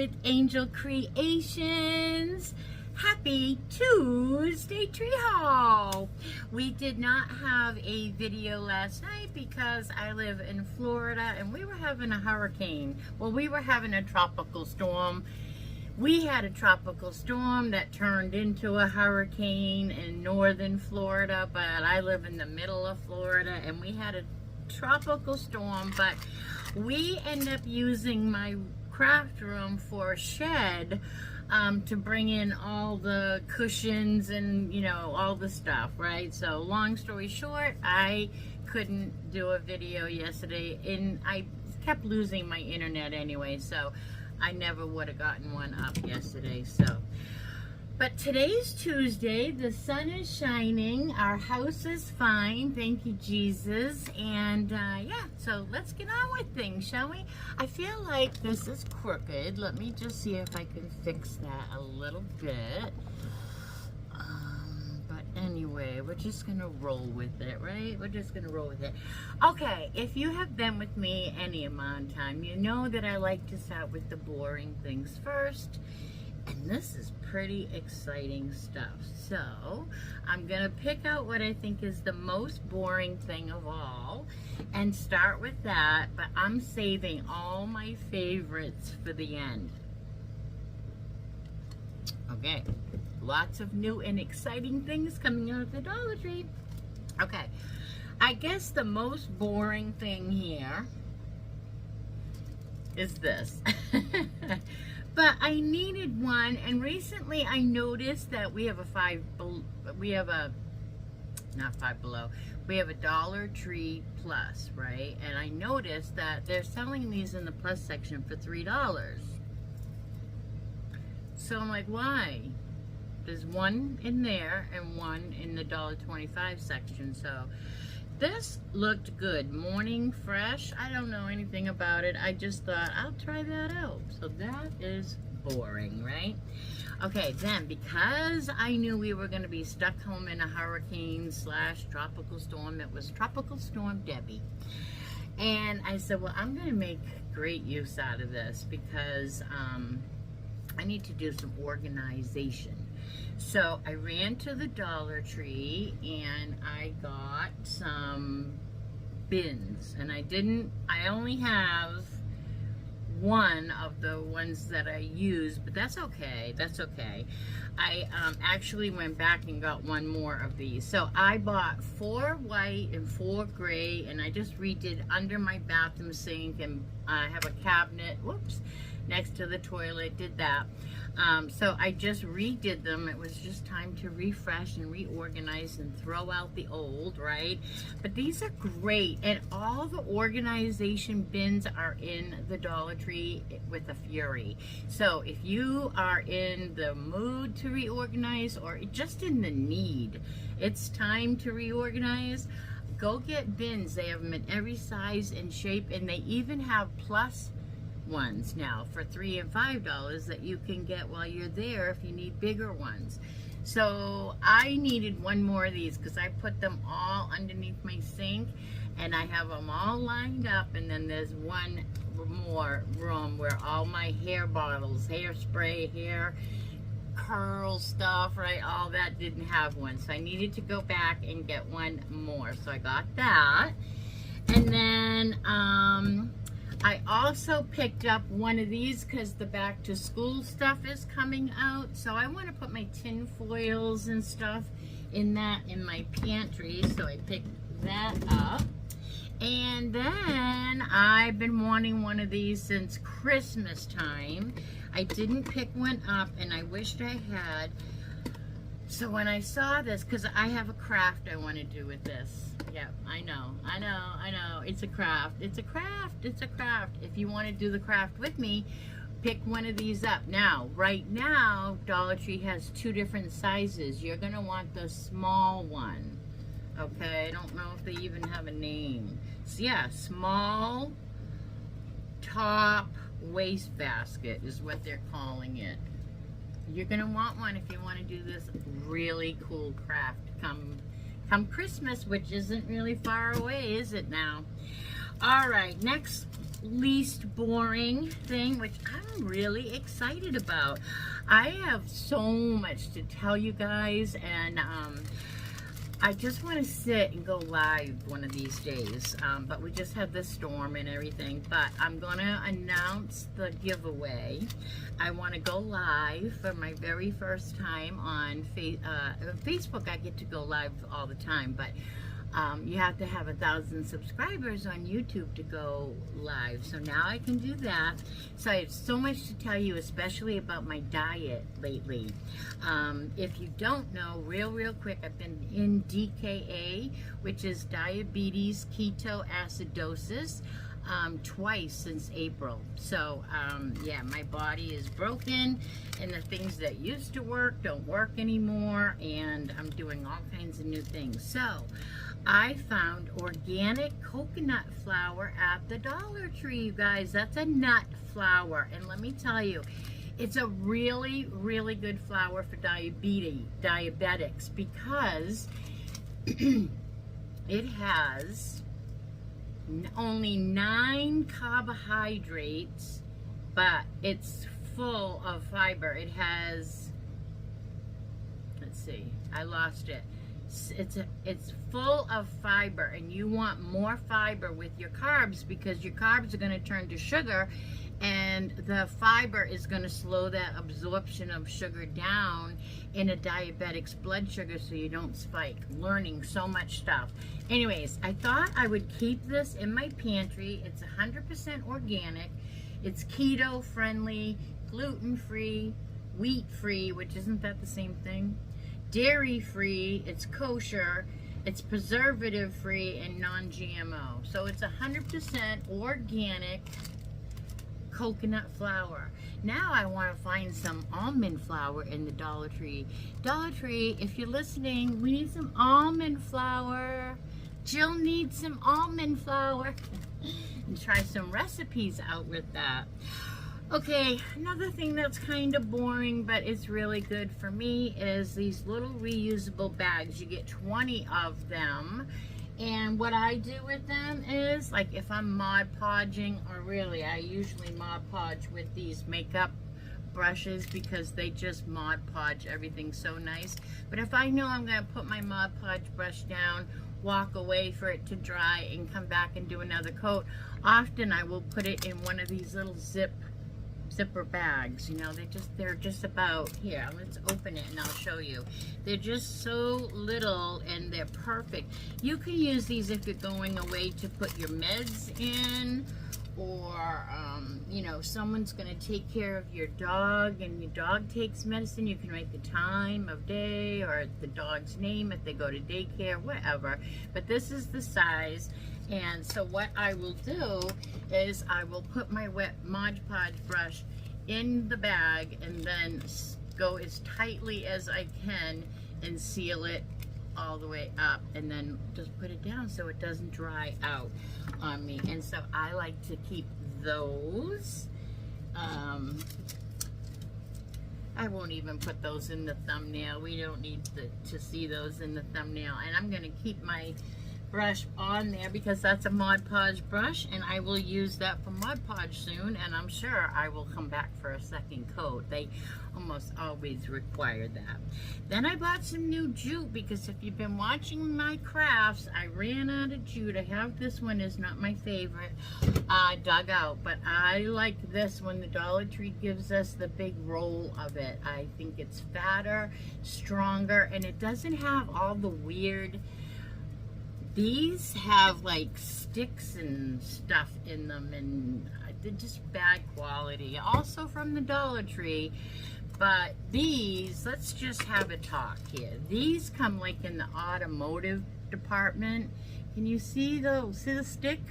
with Angel Creations. Happy Tuesday tree haul. We did not have a video last night because I live in Florida and we were having a hurricane. Well, we were having a tropical storm. We had a tropical storm that turned into a hurricane in northern Florida, but I live in the middle of Florida and we had a tropical storm, but we end up using my craft room for a shed to bring in all the cushions and, you know, all the stuff, right? So long story short, I couldn't do a video yesterday and I kept losing my internet anyway, so I never would have gotten one up yesterday. But today's Tuesday, the sun is shining, our house is fine, thank you Jesus, and yeah, so let's get on with things, shall we? I feel like this is crooked. Let me just see if I can fix that a little bit. But anyway, we're just gonna roll with it, right? We're just gonna roll with it. Okay, if you have been with me any amount of time, you know that I like to start with the boring things first. And this is pretty exciting stuff. So I'm gonna pick out what I think is the most boring thing of all and start with that, but I'm saving all my favorites for the end. Okay, lots of new and exciting things coming out of the Dollar Tree. Okay, I guess the most boring thing here is this. But I needed one, and recently I noticed that we have a DollarTree Plus, right? And I noticed that they're selling these in the Plus section for $3. So I'm like, why? There's one in there and one in the $1.25 section. So this looked good. Morning fresh. I don't know anything about it. I just thought I'll try that out. So that is boring, right? Okay, then because I knew we were going to be stuck home in a hurricane / tropical storm, it was Tropical Storm Debbie. And I said, well, I'm going to make great use out of this because I need to do some organization. So I ran to the Dollar Tree and I got some bins, and I only have one of the ones that I use, but that's okay, I actually went back and got one more of these. So I bought 4 white and 4 gray, and I just redid under my bathroom sink, and I have a cabinet, whoops, next to the toilet, did that. So I just redid them. It was just time to refresh and reorganize and throw out the old, right? But these are great, and all the organization bins are in the Dollar Tree with a fury. So if you are in the mood to reorganize or just in the need, it's time to reorganize, go get bins. They have them in every size and shape, and they even have plus ones now for $3 and $5 that you can get while you're there if you need bigger ones. So I needed one more of these because I put them all underneath my sink and I have them all lined up, and then there's one more room where all my hair bottles, hairspray, hair curl stuff, right, all that didn't have one, so I needed to go back and get one more. So I got that, and then I also picked up one of these because the back to school stuff is coming out. So I want to put my tin foils and stuff in my pantry. So I picked that up. And then I've been wanting one of these since Christmas time. I didn't pick one up and I wished I had. So when I saw this, because I have a craft I want to do with this. Yeah, I know. It's a craft. It's a craft. If you want to do the craft with me, pick one of these up. Now, right now, Dollar Tree has 2 different sizes. You're going to want the small one. Okay, I don't know if they even have a name. So yeah, small top wastebasket is what they're calling it. You're going to want one if you want to do this really cool craft come Christmas, which isn't really far away, is it now? All right, next least boring thing, which I'm really excited about. I have so much to tell you guys, and I just want to sit and go live one of these days, but we just had this storm and everything. But I'm gonna announce the giveaway. I want to go live for my very first time on Facebook. I get to go live all the time, but you have to have 1,000 subscribers on YouTube to go live. So now I can do that. So I have so much to tell you, especially about my diet lately. If you don't know, real quick, I've been in DKA, which is diabetes ketoacidosis, twice since April. So yeah, my body is broken, and the things that used to work don't work anymore, and I'm doing all kinds of new things. So I found organic coconut flour at the Dollar Tree, you guys. That's a nut flour, and let me tell you, it's a really good flour for diabetics, because it has only 9 carbohydrates, but it's full of fiber. It has, let's see, I lost it. It's full of fiber, and you want more fiber with your carbs, because your carbs are going to turn to sugar, and the fiber is going to slow that absorption of sugar down in a diabetic's blood sugar, so you don't spike. Learning so much stuff. Anyways, I thought I would keep this in my pantry. It's 100% organic. It's keto friendly, gluten free, wheat free, which isn't that the same thing? Dairy free, it's kosher, it's preservative free, and non-GMO. So it's 100% organic coconut flour. Now I want to find some almond flour in the Dollar Tree. Dollar Tree, if you're listening, we need some almond flour. Jill needs some almond flour. And try some recipes out with that. Okay, another thing that's kind of boring, but it's really good for me, is these little reusable bags. You get 20 of them, and what I do with them is, like, if I'm Mod Podging, or really, I usually Mod Podge with these makeup brushes, because they just Mod Podge everything so nice. But if I know I'm going to put my Mod Podge brush down, walk away for it to dry, and come back and do another coat, often I will put it in one of these little zipper bags. You know, they're just about here. Let's open it and I'll show you. They're just so little, and they're perfect. You can use these if you're going away to put your meds in, or you know, someone's going to take care of your dog and your dog takes medicine. You can write the time of day or the dog's name if they go to daycare, whatever. But this is the size. And so what I will do is I will put my wet Mod Podge brush in the bag, and then go as tightly as I can and seal it all the way up, and then just put it down so it doesn't dry out on me. And so I like to keep those. I won't even put those in the thumbnail. We don't need to see those in the thumbnail. And I'm going to keep my brush on there, because that's a Mod Podge brush, and I will use that for Mod Podge soon, and I'm sure I will come back for a second coat. They almost always require that. Then I bought some new jute, because if you've been watching my crafts, I ran out of jute. I have this one, is not my favorite, dug out, but I like this one. The Dollar Tree gives us the big roll of it. I think it's fatter, stronger, and it doesn't have all the weird. These have like sticks and stuff in them, and they're just bad quality. Also from the Dollar Tree. But these, let's just have a talk here. These come like in the automotive department. Can you see those? See the stick?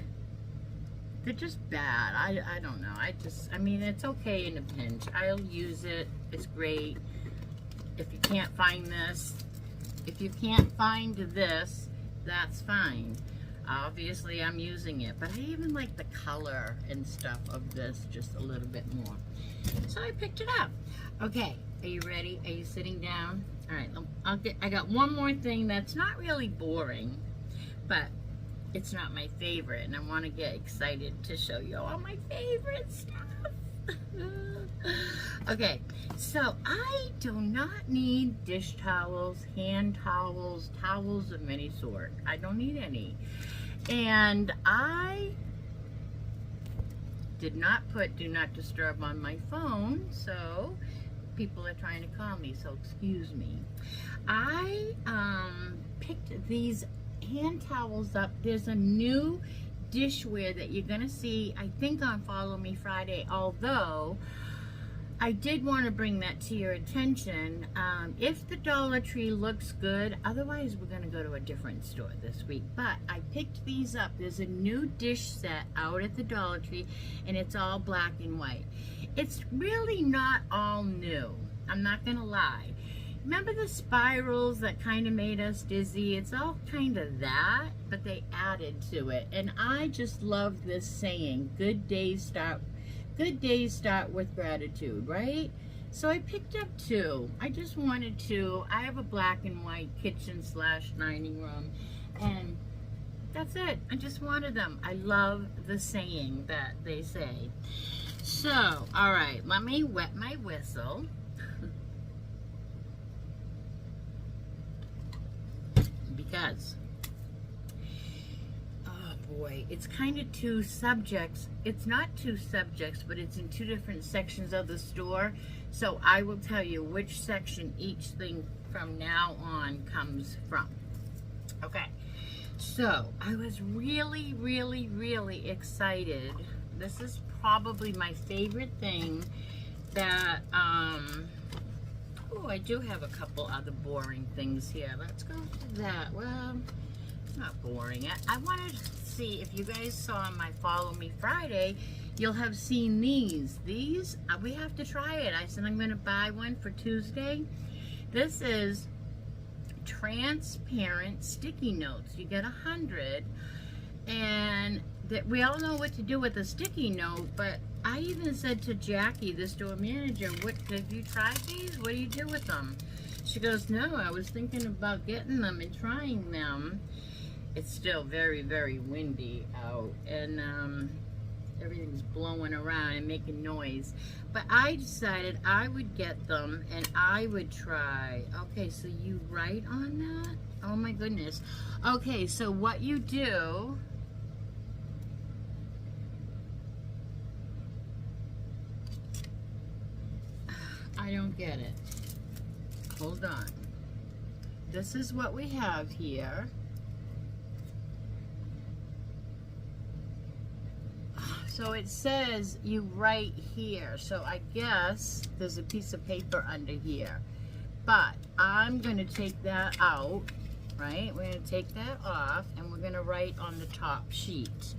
They're just bad. I don't know. I mean, it's okay in a pinch. I'll use it. It's great. If you can't find this, that's fine. Obviously I'm using it, but I even like the color and stuff of this just a little bit more, so I picked it up. Okay, are you ready? Are you sitting down? All right, I got one more thing that's not really boring, but it's not my favorite, and I want to get excited to show you all my favorite stuff. Okay, so I do not need dish towels, hand towels, towels of any sort. I don't need any. And I did not put do not disturb on my phone, so people are trying to call me, so excuse me. I picked these hand towels up. There's a new dishware that you're gonna see, I think, on Follow Me Friday, although I did want to bring that to your attention. If the Dollar Tree looks good, otherwise we're going to go to a different store this week. But I picked these up. There's a new dish set out at the Dollar Tree, and it's all black and white. It's really not all new. I'm not going to lie. Remember the spirals that kind of made us dizzy? It's all kind of that, but they added to it. And I just love this saying, good days start with gratitude, right? So I picked up two. I just wanted to. I have a black and white kitchen / dining room, and that's it. I just wanted them. I love the saying that they say. So, all right, let me wet my whistle. Because, oh boy, it's kind of two subjects. It's not two subjects, but it's in two different sections of the store. So I will tell you which section each thing from now on comes from. Okay, so I was really, really, really excited. This is probably my favorite thing that, oh, I do have a couple other boring things here. Let's go to that. Well, it's not boring. I wanted to see if you guys saw my Follow Me Friday, you'll have seen these. These, we have to try it. I said I'm going to buy one for Tuesday. This is transparent sticky notes. You get 100, and that we all know what to do with a sticky note, but I even said to Jackie, the store manager, "What have you tried these? What do you do with them?" She goes, "No, I was thinking about getting them and trying them." It's still very, very windy out, and everything's blowing around and making noise. But I decided I would get them and I would try. Okay, so you write on that? Oh my goodness. Okay, so what you do, I don't get it. Hold on. This is what we have here. So it says you write here. So I guess there's a piece of paper under here. But I'm going to take that out, right? We're going to take that off and we're going to write on the top sheet.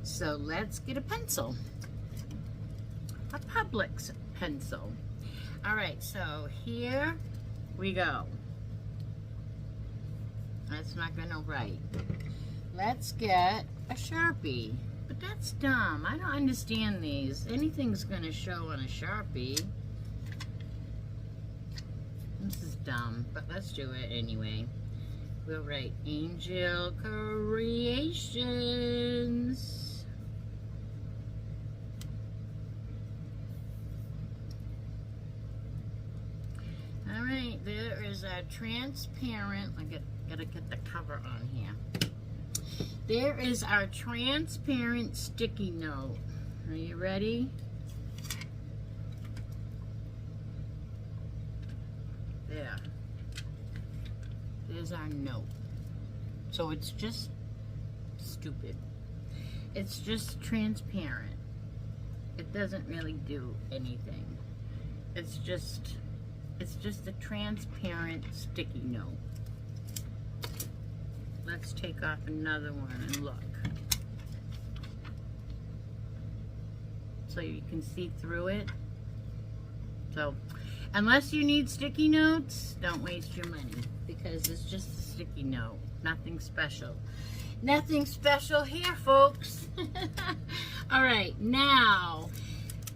So let's get a pencil. A Publix pencil. All right, so here we go. That's not going to write. Let's get a Sharpie. But that's dumb. I don't understand these. Anything's going to show on a Sharpie. This is dumb, but let's do it anyway. We'll write Angel Creations. All right, there is our transparent. I gotta get the cover on here. There is our transparent sticky note. Are you ready? There. There's our note. So it's just stupid. It's just transparent. It doesn't really do anything. It's just a transparent sticky note. Let's take off another one and look. So you can see through it. So, unless you need sticky notes, don't waste your money, because it's just a sticky note. Nothing special. Nothing special here, folks. All right, now,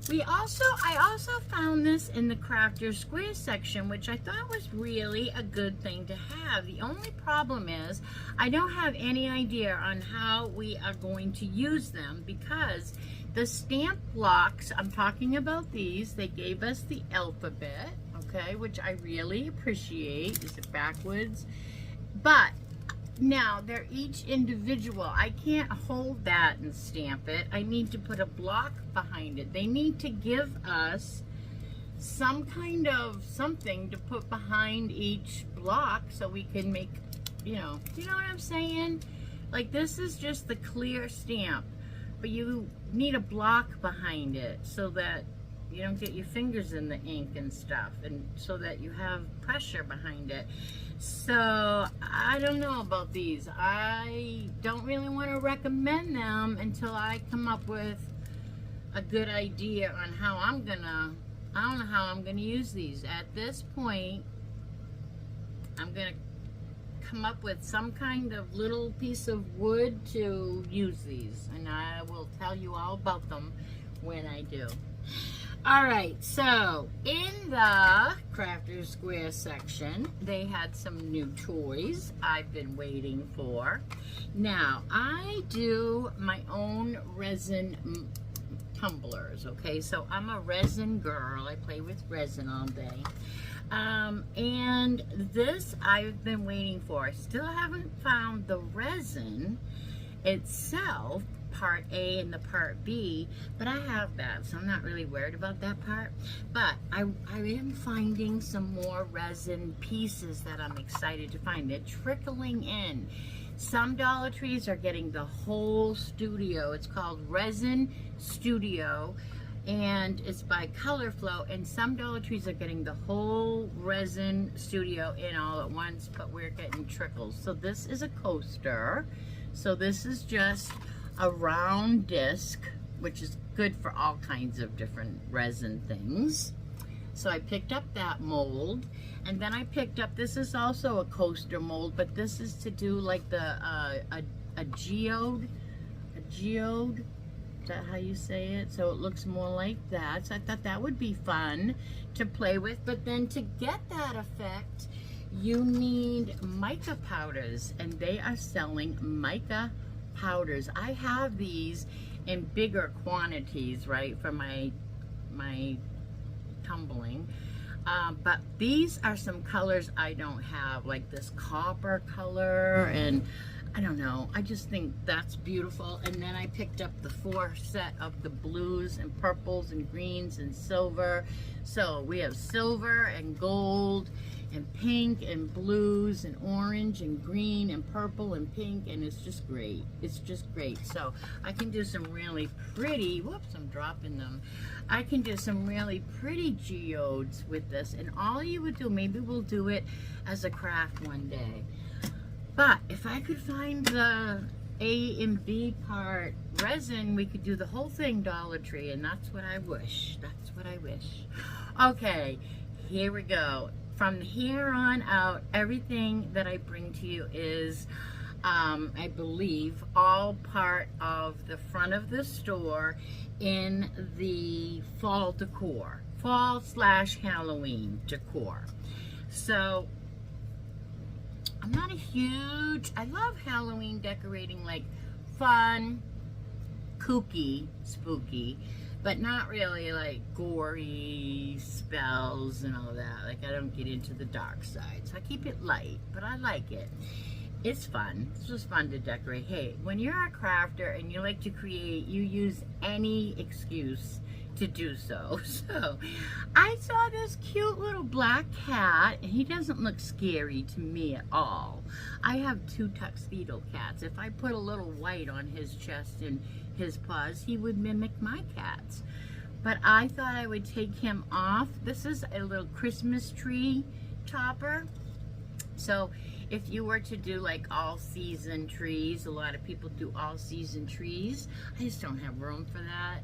I also found this in the Crafter Square section, which I thought was really a good thing to have. The only problem is I don't have any idea on how we are going to use them, because the stamp blocks, I'm talking about these, they gave us the alphabet, okay, which I really appreciate. Is it backwards? But now they're each individual. I can't hold that and stamp it. I need to put a block behind it. They need to give us some kind of something to put behind each block so we can make, you know what I'm saying? Like, this is just the clear stamp, but you need a block behind it so that you don't get your fingers in the ink and stuff, and so that you have pressure behind it. So I don't know about these. I don't really want to recommend them until I come up with a good idea on how I don't know how I'm gonna use these. At this point, I'm gonna come up with some kind of little piece of wood to use these, and I will tell you all about them when I do. Alright, so in the Crafter Square section, they had some new toys I've been waiting for. Now, I do my own resin tumblers, okay? So I'm a resin girl. I play with resin all day. And this I've been waiting for. I still haven't found the resin itself, part A and the part B, but I have that, so I'm not really worried about that part. But I am finding some more resin pieces that I'm excited to find. They're trickling in. Some DollarTrees are getting the whole studio. It's called Resin Studio, and it's by Color Flow, and some DollarTrees are getting the whole Resin Studio in all at once, but we're getting trickles. So this is a coaster. So this is just a round disc, which is good for all kinds of different resin things. So I picked up that mold, and then I picked up, this is also a coaster mold, but this is to do like the a geode. Is that how you say it? So it looks more like that. So I thought that would be fun to play with. But then to get that effect, you need mica powders, and they are selling mica powders. I have these in bigger quantities, right, for my tumbling. But these are some colors I don't have, like this copper color, and I don't know, I just think that's beautiful. And then I picked up the 4 set of the blues and purples and greens and silver. So we have silver and gold and pink and blues and orange and green and purple and pink, and it's just great. It's just great. So I can do some really pretty, whoops, I'm dropping them. I can do some really pretty geodes with this, and all you would do, maybe we'll do it as a craft one day. But if I could find the A and B part resin, we could do the whole thing DollarTree, and that's what I wish. That's what I wish. Okay, here we go. From here on out, everything that I bring to you is, I believe, all part of the front of the store in the fall decor, fall/Halloween decor. So I'm not a huge, I love Halloween decorating, like fun, kooky, spooky, but not really like gory spells and all that. Like, I don't get into the dark side. So I keep it light, but I like it. It's fun. It's just fun to decorate. Hey, when you're a crafter and you like to create, you use any excuse to do so. So I saw this cute little black cat, and he doesn't look scary to me at all. I have 2 tuxedo cats. If I put a little white on his chest and his paws, he would mimic my cats. But I thought I would take him off. This is a little Christmas tree topper. So if you were to do like all season trees, a lot of people do all season trees. I just don't have room for that.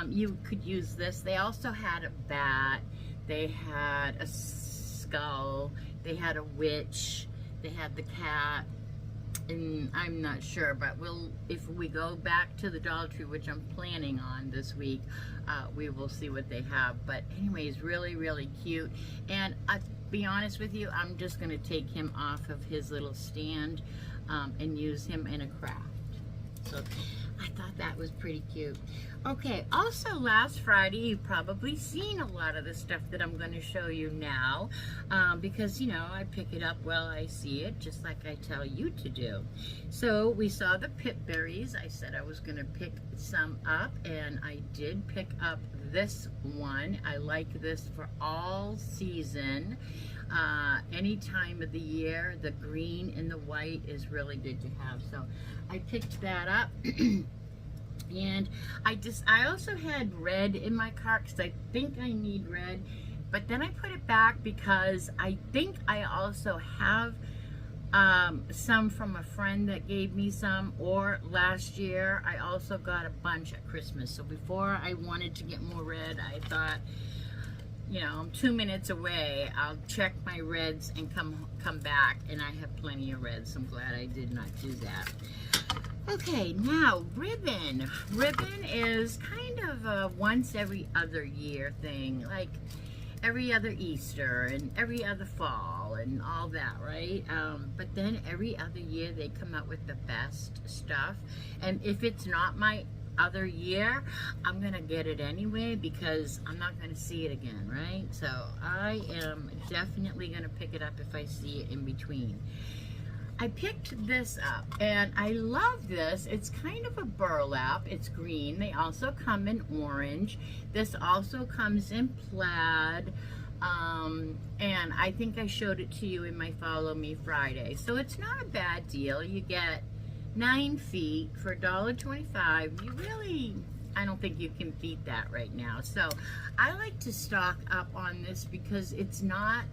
You could use this. They also had a bat. They had a skull. They had a witch. They had the cat. and I'm not sure, but if we go back to the Dollar Tree, which I'm planning on this week, we will see what they have. But anyways, really, really cute. And I'll be honest with you, I'm just going to take him off of his little stand and use him in a craft. So I thought that was pretty cute. Okay, also last Friday, you've probably seen a lot of the stuff that I'm going to show you now, because, you know, I pick it up while I see it, just like I tell you to do. So we saw the pip berries. I said I was going to pick some up, and I did pick up this one. I like this for all season. Any time of the year. The green and the white is really good to have. So I picked that up. And I also had red in my cart because I think I need red, but then I put it back because I think I also have some from a friend that gave me some, or last year I also got a bunch at Christmas. So before I wanted to get more red, I thought, you know, I'm 2 minutes away. I'll check my reds and come back, and I have plenty of reds. So I'm glad I did not do that. Okay, now ribbon. Ribbon is kind of a once every other year thing, like every other Easter and every other fall and all that, right? But then every other year they come out with the best stuff. And if it's not my other year, I'm gonna get it anyway because I'm not gonna see it again, right? So I am definitely gonna pick it up if I see it in between. I picked this up and I love this. It's kind of a burlap. It's green. They also come in orange. This also comes in plaid. And I think I showed it to you in my Follow Me Friday. So it's not a bad deal. You get 9 feet for $1.25. You really, I don't think you can beat that right now. So I like to stock up on this because it's not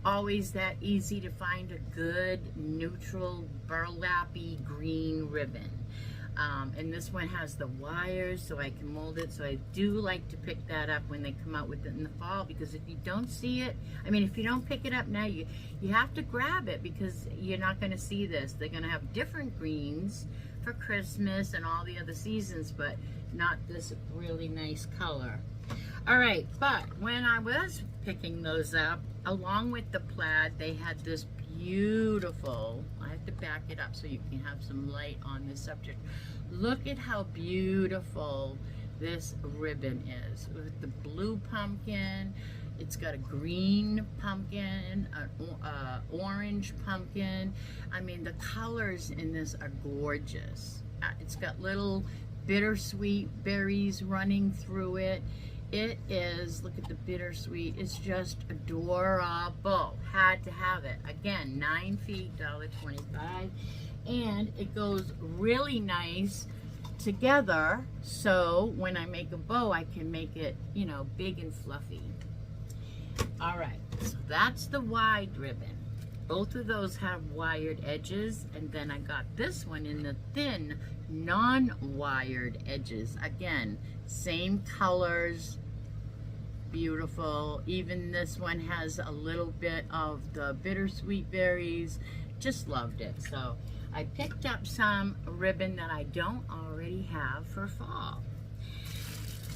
always that easy to find a good neutral burlappy green ribbon. And this one has the wires so I can mold it. So I do like to pick that up when they come out with it in the fall, because if you don't see it, I mean, if you don't pick it up now, you have to grab it because you're not going to see this. They're going to have different greens for Christmas and all the other seasons, but not this really nice color. All right, but when I was picking those up, along with the plaid, they had this beautiful, I have to back it up so you can have some light on this subject. Look at how beautiful this ribbon is. With the blue pumpkin, it's got a green pumpkin, an orange pumpkin. I mean, the colors in this are gorgeous. It's got little bittersweet berries running through it. It is, look at the bittersweet, it's just adorable. Had to have it. Again, 9 feet, $1.25. And it goes really nice together, so when I make a bow, I can make it, you know, big and fluffy. All right, so that's the wide ribbon. Both of those have wired edges, and then I got this one in the thin, non-wired edges. Again, same colors, beautiful. Even this one has a little bit of the bittersweet berries. Just loved it. So I picked up some ribbon that I don't already have for fall.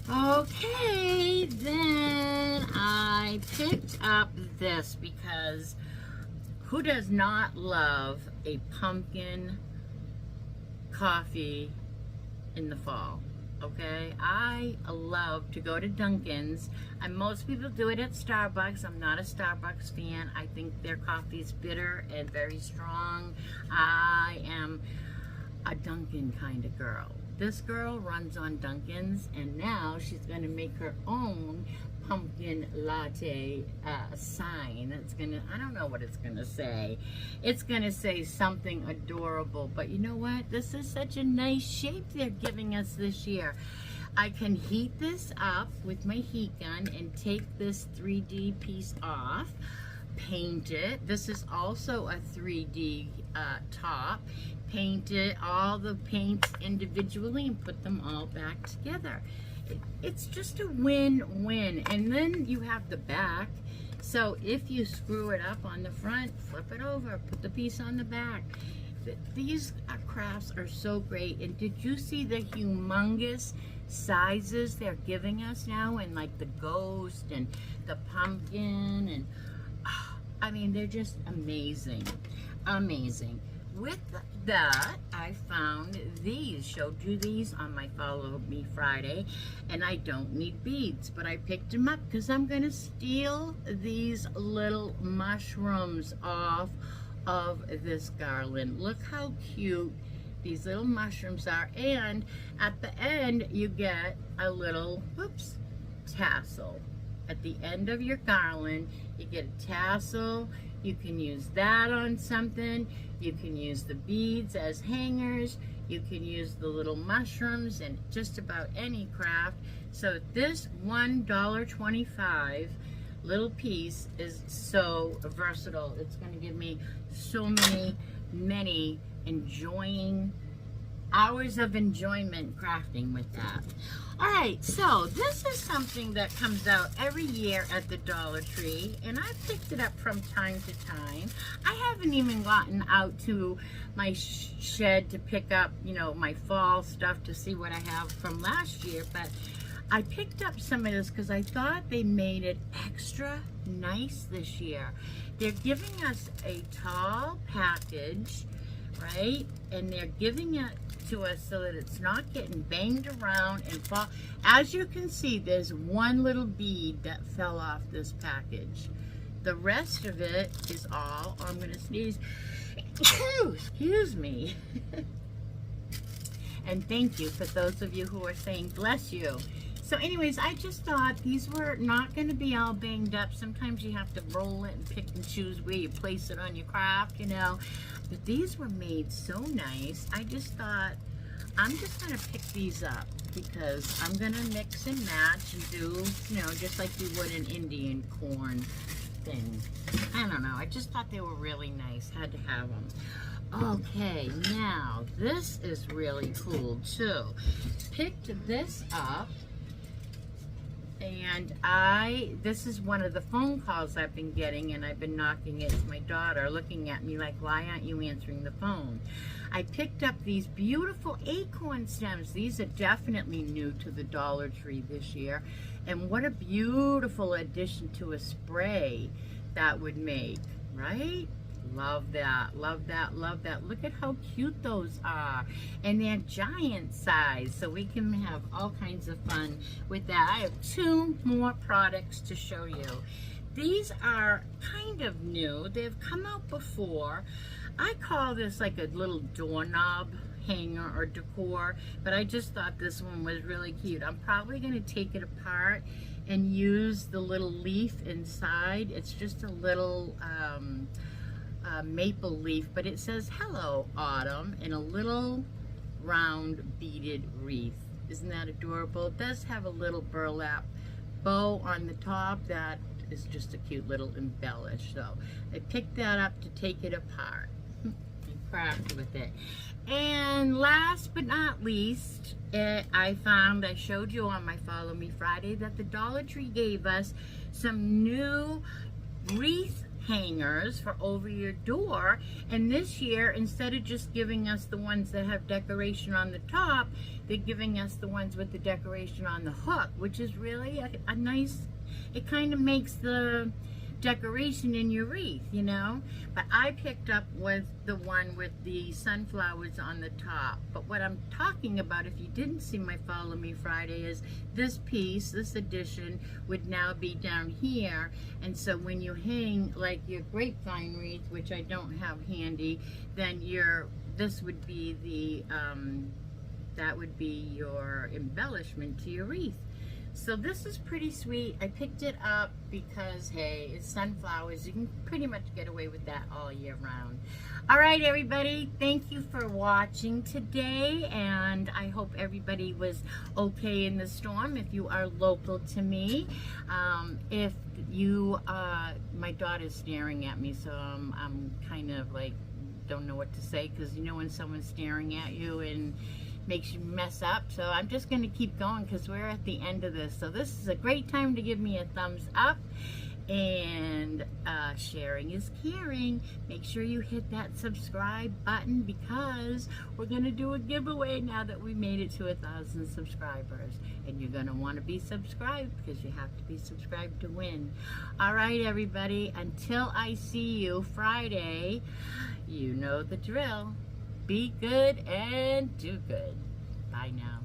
Okay, then I picked up this because who does not love a pumpkin coffee in the fall? Okay, I love to go to Dunkin's, and most people do it at Starbucks. I'm not a Starbucks fan. I think their coffee is bitter and very strong. I am a Dunkin' kind of girl. This girl runs on Dunkin's, and now she's going to make her own pumpkin latte sign. It's gonna, I don't know what it's gonna say. It's gonna say something adorable, but you know what? This is such a nice shape they're giving us this year. I can heat this up with my heat gun and take this 3D piece off, paint it. This is also a 3D top. Paint it, all the paints individually, and put them all back together. It's just a win-win. And then you have the back, so if you screw it up on the front, flip it over, put the piece on the back. these crafts are so great. And did you see the humongous sizes they're giving us now? And like the ghost and the pumpkin, and I mean, they're just amazing. Amazing. With that, I found these, showed you these on my Follow Me Friday, and I don't need beads, but I picked them up because I'm going to steal these little mushrooms off of this garland. Look how cute these little mushrooms are, and at the end you get a little, whoops, tassel. At the end of your garland, you get a tassel. You can use that on something. You can use the beads as hangers. You can use the little mushrooms in just about any craft. So this $1.25 little piece is so versatile. It's going to give me so many enjoying hours of enjoyment crafting with that. All right, so this is something that comes out every year at the Dollar Tree, and I picked it up from time to time. I haven't even gotten out to my shed to pick up, you know, my fall stuff to see what I have from last year, but I picked up some of this because I thought they made it extra nice this year. They're giving us a tall package, right? And they're giving it to us so that it's not getting banged around and fall. As you can see, there's one little bead that fell off this package. The rest of it is all, oh, I'm gonna sneeze. Excuse me. And thank you for those of you who are saying bless you. So anyways, I just thought these were not going to be all banged up. Sometimes you have to roll it and pick and choose where you place it on your craft, you know. But these were made so nice. I just thought, I'm just going to pick these up because I'm going to mix and match and do, you know, just like you would an Indian corn thing. I don't know. I just thought they were really nice. Had to have them. Okay, now this is really cool too. Picked this up. And this is one of the phone calls I've been getting, and I've been knocking it. It's my daughter looking at me like, why aren't you answering the phone? I picked up these beautiful acorn stems. These are definitely new to the Dollar Tree this year. And what a beautiful addition to a spray that would make, right? Love that, love that, love that. Look at how cute those are. And they're giant size, so we can have all kinds of fun with that. I have two more products to show you. These are kind of new. They've come out before. I call this like a little doorknob hanger or decor, but I just thought this one was really cute. I'm probably going to take it apart and use the little leaf inside. It's just a little maple leaf, but it says hello autumn in a little round beaded wreath. Isn't that adorable? It does have a little burlap bow on the top that is just a cute little embellish. So I picked that up to take it apart and craft with it. And last but not least, I showed you on my Follow Me Friday that the Dollar Tree gave us some new wreath hangers for over your door, and this year, instead of just giving us the ones that have decoration on the top, they're giving us the ones with the decoration on the hook, which is really a nice, it kind of makes the decoration in your wreath, you know. But I picked up with the one with the sunflowers on the top. But what I'm talking about, if you didn't see my Follow Me Friday, is this piece, this edition, would now be down here. And so when you hang like your grapevine wreath, which I don't have handy, then this would be the that would be your embellishment to your wreath. So this is pretty sweet. I picked it up because, hey, it's sunflowers. You can pretty much get away with that all year round. All right, everybody. Thank you for watching today, and I hope everybody was okay in the storm if you are local to me. If you, my daughter's staring at me, so I'm kind of like, don't know what to say, because you know when someone's staring at you and makes you mess up. So I'm just going to keep going because we're at the end of this. So this is a great time to give me a thumbs up, and sharing is caring. Make sure you hit that subscribe button because we're going to do a giveaway now that we made it to 1,000 subscribers. And you're going to want to be subscribed because you have to be subscribed to win. All right, everybody. Until I see you Friday, you know the drill. Be good and do good. Bye now.